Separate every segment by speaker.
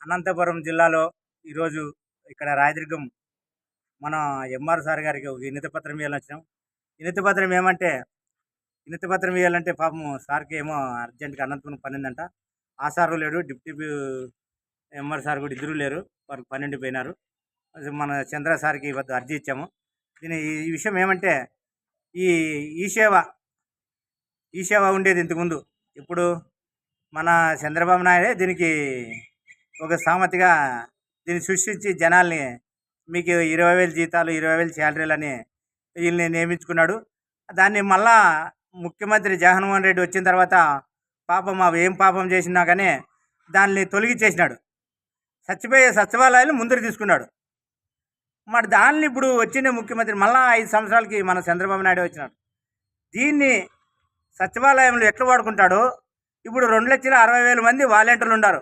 Speaker 1: అనంతపురం జిల్లాలో ఈరోజు ఇక్కడ రాయదుర్గం మన ఎంఆర్ సార్ గారికి ఒక వినతి పత్రం ఇవ్వాలని వచ్చినాం. వినతి పత్రం ఏమంటే వినతి పత్రం ఇవ్వాలంటే పాపం సార్కి ఏమో అర్జెంటుగా అనంతపురం పని ఉందంట. ఆ సారు లేడు, డిప్యూటీ ఎంఆర్ సార్ కూడా ఇద్దరు లేరు, వారికి పన్నెండు పోయినారు. మన చంద్ర సార్కి వద్ద అర్జీ ఇచ్చాము. ఈ విషయం ఏమంటే ఈ ఈ సేవ ఉండేది ఇంతకుముందు. ఇప్పుడు మన చంద్రబాబు నాయుడే దీనికి ఒక సామెతగా దీన్ని సృష్టించి జనాల్ని మీకు 20,000 జీతాలు, 20,000 శాలరీలని వీళ్ళని నియమించుకున్నాడు. దాన్ని మళ్ళా ముఖ్యమంత్రి జగన్మోహన్ రెడ్డి వచ్చిన తర్వాత పాపం అవి ఏం పాపం చేసినా కానీ దాన్ని తొలగించేసినాడు. చచ్చిపోయే సచివాలయాలు ముందుకు తీసుకున్నాడు. మరి దాన్ని ఇప్పుడు వచ్చిన ముఖ్యమంత్రి మళ్ళా 5 సంవత్సరాలకి మన చంద్రబాబు నాయుడు వచ్చినాడు. దీన్ని సచివాలయంలో ఎట్లా వాడుకుంటాడో ఇప్పుడు 2,60,000 మంది వాలంటీర్లు ఉన్నారు.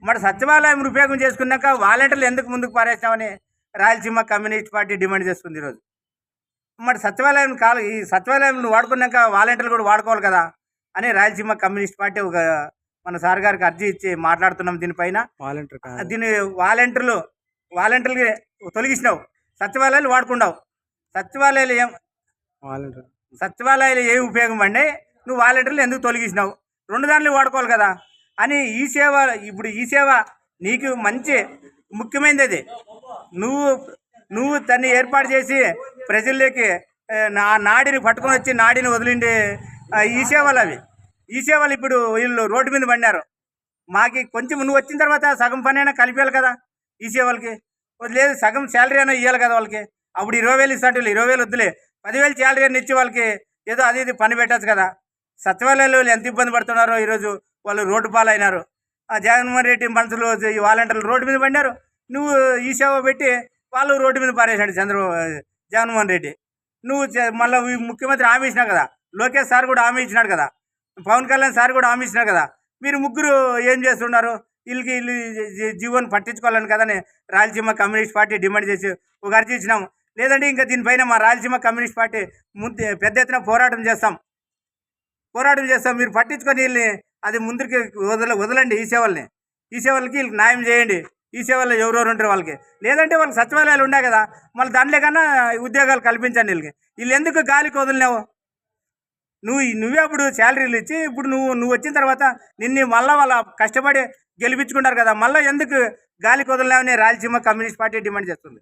Speaker 1: మరి సచివాలయం ఉపయోగం చేసుకున్నాక వాలంటీర్లు ఎందుకు ముందుకు పారేస్తామని రాయలసీమ కమ్యూనిస్ట్ పార్టీ డిమాండ్ చేస్తుంది ఈరోజు. మరి సచివాలయం ఈ సచివాలయం వాడుకున్నాక వాలంటీర్లు కూడా వాడుకోవాలి కదా అని రాయలసీమ కమ్యూనిస్ట్ పార్టీ ఒక మన సార్ గారికి అర్జీ ఇచ్చి మాట్లాడుతున్నాం. దీనిపైన దీని వాలంటీర్లు తొలగించినావు, సచివాలయాలు వాడుకున్నావు. సచివాలయాలు ఏం ఉపయోగం అండి? నువ్వు వాలంటీర్లు ఎందుకు తొలగించినావు? 2 దాంట్లో వాడుకోవాలి కదా అని ఈ సేవ నీకు మంచి ముఖ్యమైనది. అది నువ్వు దాన్ని ఏర్పాటు చేసి ప్రజల్లోకి నాడిని పట్టుకొని వచ్చి నాడిని వదిలిండే ఈ సేవలు ఇప్పుడు వీళ్ళు రోడ్డు మీద పడినారు. మాకు కొంచెం నువ్వు వచ్చిన తర్వాత సగం పని అయినా కలిపేయాలి కదా ఈ సేవలకి. లేదు, సగం శాలరీ అయినా ఇవ్వాలి కదా వాళ్ళకి. అప్పుడు 20,000 ఇస్తాడు, 20,000 వద్దులే, 10,000 శాలరీ అని ఇచ్చి వాళ్ళకి ఏదో అది పని పెట్టచ్చు కదా. సచివాలయాలు ఎంత ఇబ్బంది పడుతున్నారో ఈరోజు వాళ్ళు రోడ్డు పాలైనారు. ఆ జగన్మోహన్ రెడ్డి మనుషులు ఈ వాలంటీర్లు రోడ్డు మీద పడినారు. నువ్వు ఈ సేవ పెట్టి వాళ్ళు రోడ్డు మీద పారేశాడు జగన్మోహన్ రెడ్డి. నువ్వు మళ్ళీ ముఖ్యమంత్రి హామీ ఇచ్చినావు కదా, లోకేష్ సార్ కూడా హామీ ఇచ్చినాడు కదా, పవన్ కళ్యాణ్ సార్ కూడా హామీ ఇచ్చినారు కదా. మీరు ముగ్గురు ఏం చేస్తున్నారు? వీళ్ళు జీవోని పట్టించుకోవాలని కదని రాయలసీమ కమ్యూనిస్ట్ పార్టీ డిమాండ్ చేసి ఒక అర్జీ ఇచ్చినాము. లేదంటే ఇంకా దీనిపైన మా రాయలసీమ కమ్యూనిస్ట్ పార్టీ పెద్ద ఎత్తున పోరాటం చేస్తాం. మీరు పట్టించుకొని వీళ్ళని అది ముందుకి వదలండి. ఈ సేవలకి వీళ్ళకి న్యాయం చేయండి. ఈ సేవల్లో ఎవరెవరు ఉంటారు వాళ్ళకి. లేదంటే వాళ్ళకి సచివాలయాలు ఉన్నాయి కదా, మళ్ళీ దాంట్లో కన్నా ఉద్యోగాలు కల్పించండి వీళ్ళకి. వీళ్ళు ఎందుకు గాలికి వదిలినావు? నువ్వే అప్పుడు శాలరీలు ఇచ్చి ఇప్పుడు నువ్వు వచ్చిన తర్వాత నిన్ను మళ్ళీ వాళ్ళ కష్టపడి గెలిపించుకుంటారు కదా, మళ్ళీ ఎందుకు గాలికి వదిలినావని రాయలసీమ కమ్యూనిస్ట్ పార్టీ డిమాండ్ చేస్తుంది.